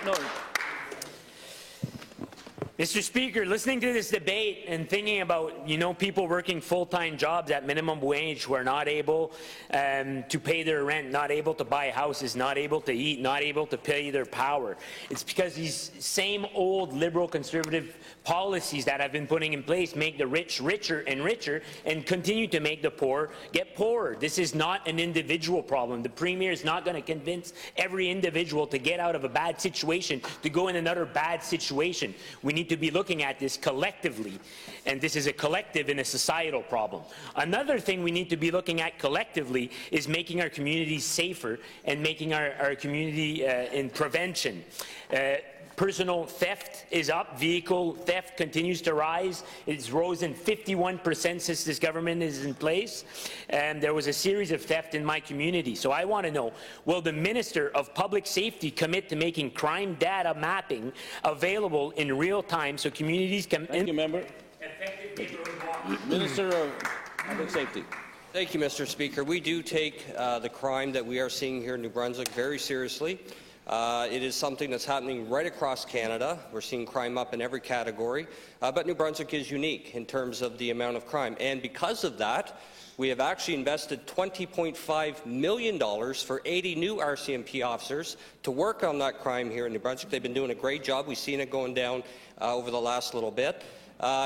Kent Norton. Mr. Speaker, listening to this debate and thinking about, people working full-time jobs at minimum wage who are not able to pay their rent, not able to buy houses, not able to eat, not able to pay their power. It's because these same old liberal conservative policies that have been putting in place make the rich richer and richer and continue to make the poor get poorer. This is not an individual problem. The Premier is not going to convince every individual to get out of a bad situation to go in another bad situation. We need to be looking at this collectively, and this is a collective and a societal problem. Another thing we need to be looking at collectively is making our communities safer and making our community in prevention. Personal theft is up. Vehicle theft continues to rise. It's risen 51% since this government is in place. And there was a series of theft in my community. So I want to know, will the Minister of Public Safety commit to making crime data mapping available in real time so communities can... Thank you, member. Minister of Public Safety. Thank you, Mr. Speaker. We do take the crime that we are seeing here in New Brunswick very seriously. It is something that's happening right across Canada. We're seeing crime up in every category, but New Brunswick is unique in terms of the amount of crime. And because of that, we have actually invested $20.5 million for 80 new RCMP officers to work on that crime here in New Brunswick. They've been doing a great job. We've seen it going down over the last little bit.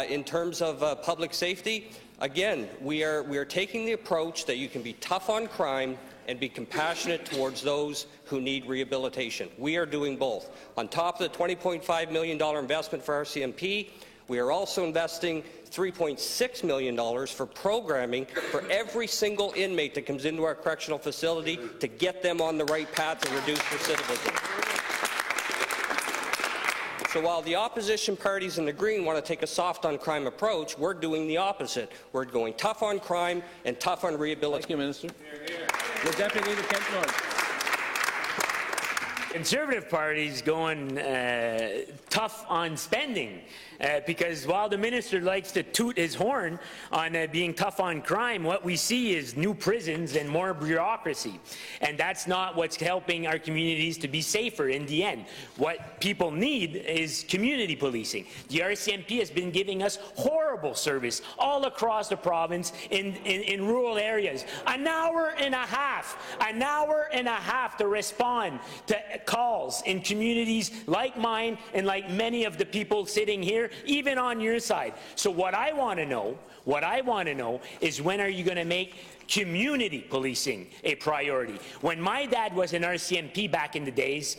In terms of public safety, again, we are taking the approach that you can be tough on crime and be compassionate towards those who need rehabilitation. We are doing both. On top of the $20.5 million investment for RCMP, we are also investing $3.6 million for programming for every single inmate that comes into our correctional facility to get them on the right path and reduce recidivism. So while the opposition parties in the Green want to take a soft-on-crime approach, we're doing the opposite. We're going tough on crime and tough on rehabilitation. Thank you, Minister. The Deputy Leader, Kent Norton. Conservative parties going tough on spending because while the minister likes to toot his horn on being tough on crime, what we see is new prisons and more bureaucracy. And that's not what's helping our communities to be safer in the end. What people need is community policing. The RCMP has been giving us horrible service all across the province in rural areas. An hour and a half to respond to calls in communities like mine and like many of the people sitting here, even on your side. So what I want to know is, when are you going to make community policing a priority? When my dad was an RCMP back in the days,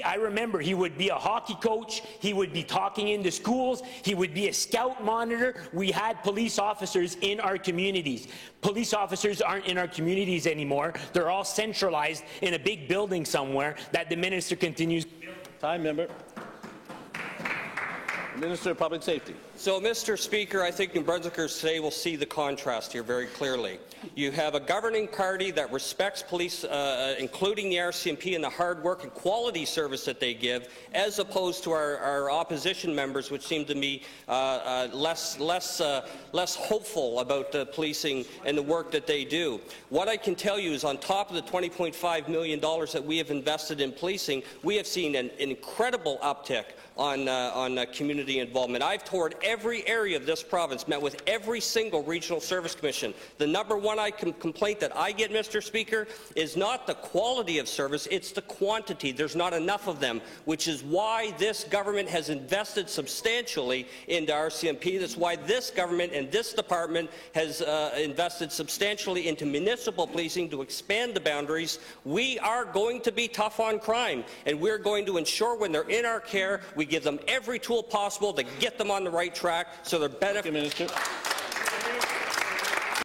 I remember he would be a hockey coach, he would be talking in the schools, he would be a scout monitor. We had police officers in our communities. Police officers aren't in our communities anymore. They're all centralized in a big building somewhere that the minister continues to build. Time, member. Minister of Public Safety. So, Mr. Speaker, I think New Brunswickers today will see the contrast here very clearly. You have a governing party that respects police, including the RCMP, and the hard work and quality service that they give, as opposed to our opposition members, which seem to be less hopeful about the policing and the work that they do. What I can tell you is, on top of the $20.5 million that we have invested in policing, we have seen an incredible uptick on community involvement. I've toured every area of this province, met with every single regional service commission. The number one complaint that I get, Mr. Speaker, is not the quality of service, it's the quantity. There's not enough of them, which is why this government has invested substantially into RCMP. That's why this government and this department has invested substantially into municipal policing to expand the boundaries. We are going to be tough on crime, and we're going to ensure when they're in our care, we give them every tool possible to get them on the right track so they're benefiting.